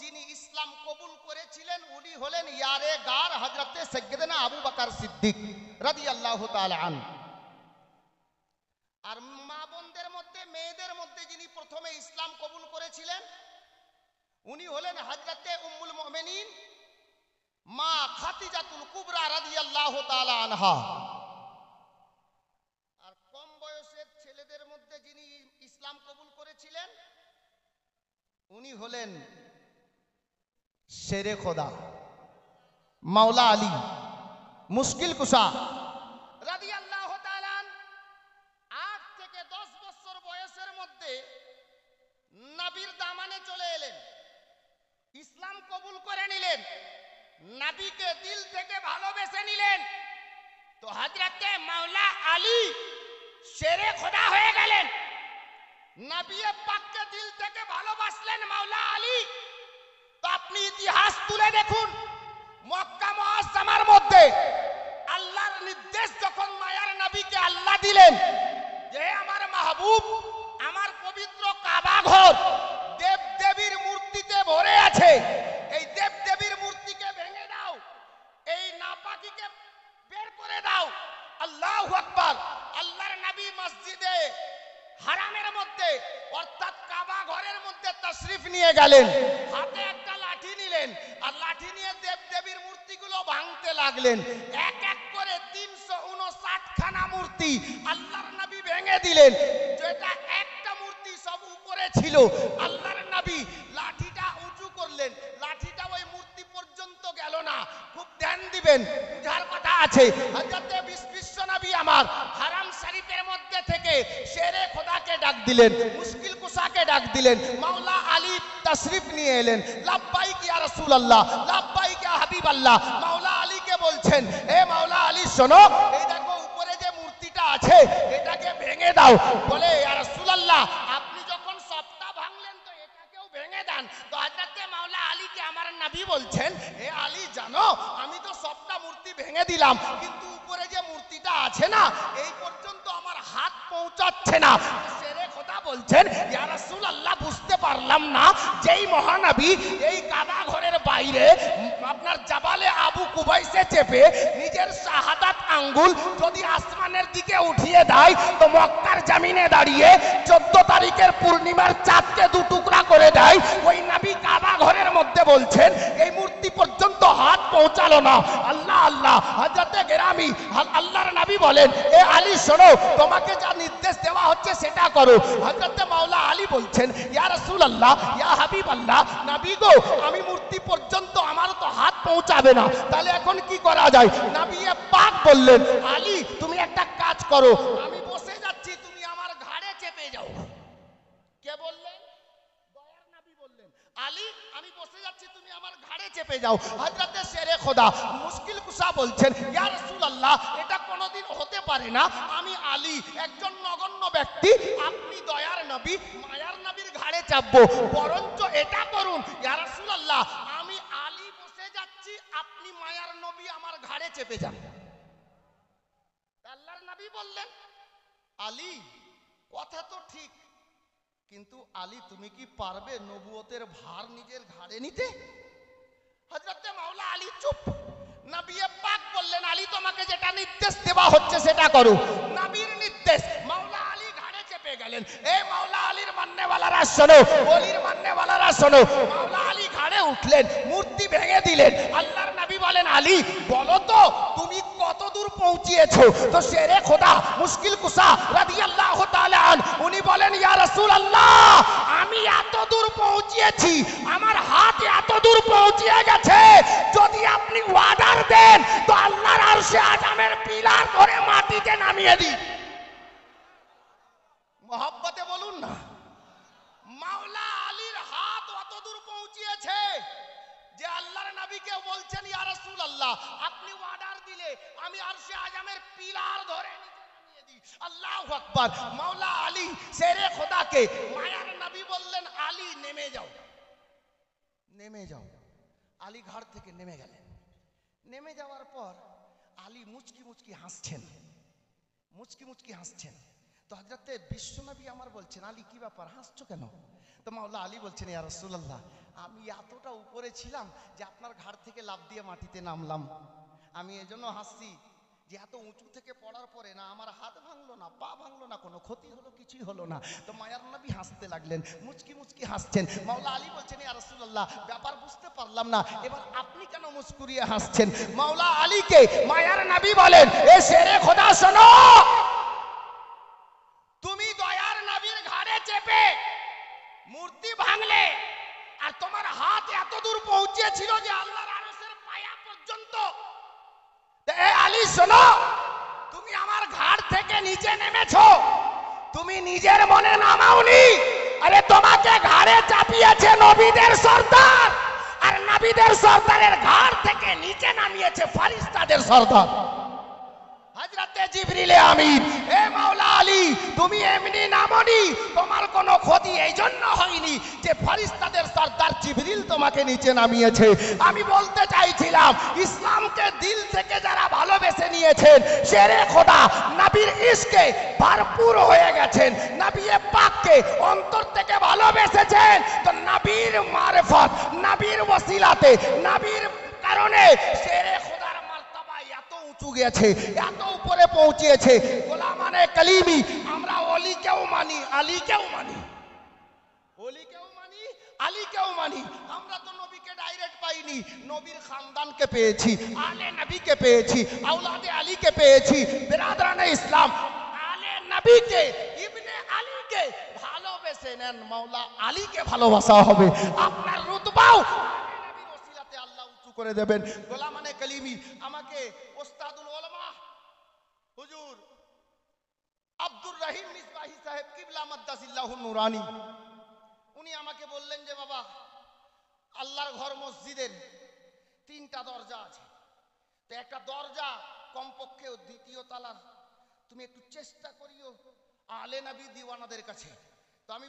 যিনি ইসলাম কবুল করেছিলেন উনি হলেন ইয়ারে গার হযরতে সাইয়্যিদনা আবু বকর সিদ্দিক রাদিয়াল্লাহু তাআলা আনহু। আর মা বোনদের মধ্যে মেয়েদের মধ্যে যিনি প্রথমে ইসলাম কবুল করেছিলেন উনি হলেন হযরতে উম্মুল মুমিনিন মা খাদিজাতুল কুবরা রাদিয়াল্লাহু তাআলা আনহা। আর কম বয়সের ছেলেদের মধ্যে যিনি ইসলাম কবুল করেছিলেন উনি হলেন শেরে খোদা মাওলা আলী মুশকিল কুশা রাদিয়াল্লাহু তাআলা আনহু। 8 থেকে 10 বছর বয়সের মধ্যে নবীর দামানে চলে এলেন, ইসলাম কবুল করে নিলেন, নবীকে দিল থেকে ভালোবেসে নিলেন। তো হযরতে মাওলা আলী শেরে খোদা হয়ে গেলেন। নবী পাককে দিল থেকে ভালোবাসলেন মাওলা আলী। তো আপনি ইতিহাস তুলে দেখুন, মক্কা মুআজ্জামার মধ্যে আল্লাহর নির্দেশ যখন মায়ার নবীকে আল্লাহ দিলেন যে আমার মাহবুব আমার পবিত্র কাবা ঘর দেব দেবীর মূর্তিতে ভরে আছে, এই দেব দেবীর মূর্তিকে ভেঙে দাও, এই নাপাকিকে বের করে দাও। আল্লাহু আকবার। আল্লাহর নবী মসজিদে হারামের মধ্যে অর্থাৎ কাবা ঘরের মধ্যে তাশরিফ নিয়ে গেলেন, হাতে একটা লাঠি নিলেন আর লাঠি নিয়ে দেব দেবীর মূর্তিগুলো ভাঙতে লাগলেন। এক এক করে 359 খানা মূর্তি আল্লাহর নবী ভেঙে দিলেন। যেটা একটা মূর্তি সব উপরে ছিল, আল্লাহর নবী লাঠিটা উঁচু করলেন, লাঠিটা ওই মূর্তি পর্যন্ত গেল না। খুব ধ্যান দিবেন, বুঝার কথা আছে। হযরতে বিশ্ব নবী আমার হারাম শরীফের মধ্যে থেকে শেরে খোদাকে ডাক দিলেন, মুশকিল কুশাকে ডাক দিলেন, মাওলা আলী তাশরিফ নিয়ে এলেন। লাব্বাইক ইয়া রাসূলুল্লাহ, লাব্বাইক ইয়া হাবিবাল্লাহ। মাওলা আলীকে বলছেন, এ মাওলা আলী শোনো, এই দেখো উপরে যে মূর্তিটা আছে এটাকে ভেঙে দাও। বলে ইয়া রাসূলুল্লাহ আপনি যখন সবটা ভাঙলেন তো এটাকেও ভেঙে দেন। তো হযরতে মাওলা আলীকে আমার নবী বলছেন, এ আলী জানো আমি তো সবটা মূর্তি ভেঙে দিলাম, কিন্তু উপরে যে মূর্তিটা আছে না এই পর্যন্ত আমার হাত পৌঁছাচ্ছে না। শেরে খোদা বলছেন, ইয়া রাসূলুল্লাহ বুঝতে পারলাম না যেই মহানবী এই কাবা ঘরের বাইরে আপনার জাবালে আবু কুবাইসে চেপে নিজের শাহাদাত আঙ্গুল যদি আসমানের দিকে উঠিয়ে দেয় তো মক্কার জমিনে দাঁড়িয়ে 14 তারিখের পূর্ণিমার চাঁদকে দু টুকরা করে দেয়, ওই নবী কাবা ঘরের মধ্যে বলছেন এই মূর্তি পর্যন্ত হাত পৌঁছালো না। আল্লাহ আল্লাহ। হযরতে গেরামি আল্লাহর নবী বলেন, এ আলী শোনো তোমাকে যা নির্দেশ দেওয়া হচ্ছে সেটা করো। হযরতে মাওলা আলী বলছেন, ইয়া রাসূলুল্লাহ ইয়া হাবিবাল্লাহ, নবী গো আমি মূর্তি পর্যন্ত আমার তো হাত পৌঁছাবে না, তাহলে এখন কি করা যায়? নবী পাক বললেন, আলী তুমি একটা কাজ করো, আমি বসে যাচ্ছি তুমি আমার ঘাড়ে চেপে যাও। কে বললেন? দয়ার নবী বললেন, আলী আমি বসে যাচ্ছি তুমি আমার ঘাড়ে চেপে যাও। হযরতে শেরে খোদা মুশকিল কুশা বলছেন, ইয়া রাসূলুল্লাহ এটা কোনোদিন হতে পারে না, আমি আলী একজন নগণ্য ব্যক্তি, আপনি দয়ার নবী মায়ার নবীর ঘাড়ে চাপবো, বরঞ্চ এটা করুন ইয়া রাসূলুল্লাহ আমি আলী বসে যাচ্ছি আপনি মায়ার নবী আমার ঘাড়ে চেপে যান। আল্লাহর নবী বললেন, আলী কথা তো ঠিক, কিন্তু আলী তুমি কি পারবে নবুয়তের ভার নিজের ঘাড়ে নিতে? হযরতে মাওলা আলী চুপ। নবী পাক বললেন, আলী তোমাকে যেটা নির্দেশ দেওয়া হচ্ছে সেটা করো। নবীর নির্দেশ, মাওলা আলী ঘাড়ে চেপে গেলেন। এ মাওলা আলীর মাননেওয়ালারা শোনো, ওলির মাননেওয়ালারা শোনো, মাওলা আলী ঘাড়ে উঠলেন, মূর্তি ভেঙে দিলেন। আল্লাহর নবী বলেন, আলী বলো তো তুমি কত দূর পৌঁছিয়েছো? তো শেরে খোদা মুশকিল কুশা রাদিয়াল্লাহু তাআলা আনহু উনি বলেন, ইয়া রাসূলুল্লাহ আমি এত দূর পৌঁছিয়েছি, আমার হাত এত দূর পৌঁছিয়ে গেছে, যদি আপনি অর্ডার দেন তো আল্লাহর আরশে আজমের পিলার ধরে মাটিতে নামিয়ে দিই। মহব্বতে বলুন না। মাওলা আলীর হাত অত দূর পৌঁছিয়েছে যে আল্লাহর নবীকে বলছেন, ইয়া রাসূলুল্লাহ আপনি অর্ডার দিলে আমি আরশে আজমের পিলার ধরে নামিয়ে দিই। আল্লাহু আকবার। মাওলা আলী শেরে খোদাকে মায়ার নবী বললেন, আলী নেমে যাও, নেমে যাও। আলী ঘাড় থেকে নেমে গেলেন। নেমে যাওয়ার পর আলী মুচকি মুচকি হাসছেন, মুচকি মুচকি হাসছেন। তো তো হযরতে বিশ্বনবী আমার বলছেন, আলী কি ব্যাপার, হাসছো কেন? তো মাওলা আলী বলছেন, ইয়া রাসূলুল্লাহ, আমি এতটা উপরে ছিলাম যে আপনার ঘাড় থেকে লাফ দিয়ে মাটিতে নামলাম। আমি এজন্য হাসছি যে এত উঁচু থেকে পড়ার পরে না আমার হাত ভাঙলো না, পা ভাঙলো না, কোনো ক্ষতি হলো, কিছুই হলো না। তো মায়ার নবী হাসতে লাগলেন, মুচকি মুচকি হাসছেন। মাওলা আলী বলছেন, ইয়া রাসূলুল্লাহ, ব্যাপার বুঝতে পারলাম না, এবার আপনি কেন মুস্কুরিয়ে হাসছেন? মাওলা আলীকে মায়ার নবী বলেন, এ শেরে খোদা শোনো, তুমি দয়ার নবীর ঘাড়ে চেপে মূর্তি ভাঙলে, আর তোমার হাত এত দূর পৌঁছেছিল যে আল্লাহর আরশের পায়া পর্যন্ত। এ আলী শোনো, তুমি আমার ঘাড় থেকে নিচে নেমেছো, তুমি নিজের মনে নামাওনি। আরে তোমাকে ঘাড়ে চাপিয়েছে নবীদের সর্দার, আর নবীদের সর্দারের ঘাড় থেকে নিচে নামিয়েছে ফেরেশতাদের সর্দার হযরতে জিবরিল আমিন। হে মাওলা আলী, তুমি এমনি নামনি, তোমার কোনো ক্ষতি এই জন্য হয়নি যে ফেরেশতাদের সর্দার জিবরিল তোমাকে নিচে নামিয়েছে। আমি বলতে চাইছিলাম, ইসলামকে দিল থেকে যারা ভালোবেসে নিয়েছেন, শেরে খোদা নবীর ইশকে ভরপুর হয়ে গেছেন, নবী পাককে অন্তর থেকে ভালোবেসেছেন, তো নবীর মারফত, নবীর ওসিলাতে, নবীর কারণে শেরে খোদার মার্তবা এত উঁচু গেছে, এত উপরে পৌঁছেছে। গোলামানে কালিমি, আমরা ওলিকেও মানি, আলীকেও মানি, ওলিকেও মানি, আলীকেও মানি। আমরা তো নবীকে ডাইরেক্ট পাইনি, নবীর খানদানকে পেয়েছি, আলে নবীকে পেয়েছি, আওলাদে আলীকে পেয়েছি। বিরাদরানে ইসলাম, আলে নবীকে, ইবনে আলীকে ভালোবেসে নেন, মাওলা আলীকে ভালোবাসা হবে, আপনার রুতবাও আলে নবীর ওসিলাতে আল্লাহ উঁচু করে দেবেন। গোলামানে কালিমি, আমাকে ওস্তাদুল উলামা হুজুর আব্দুর রহিম মিসবাহি সাহেব কিবলা মাদ্দাসিল্লাহু নুরানি, উনি আমাকে বললেন যে বাবা, আল্লাহর ঘর মসজিদের 3টা দরজা আছে, তো একটা দরজা কমপক্ষে দ্বিতীয় তলার, তুমি একটু চেষ্টা করিও আলে নবী দিওয়ানাদের কাছে। তো আমি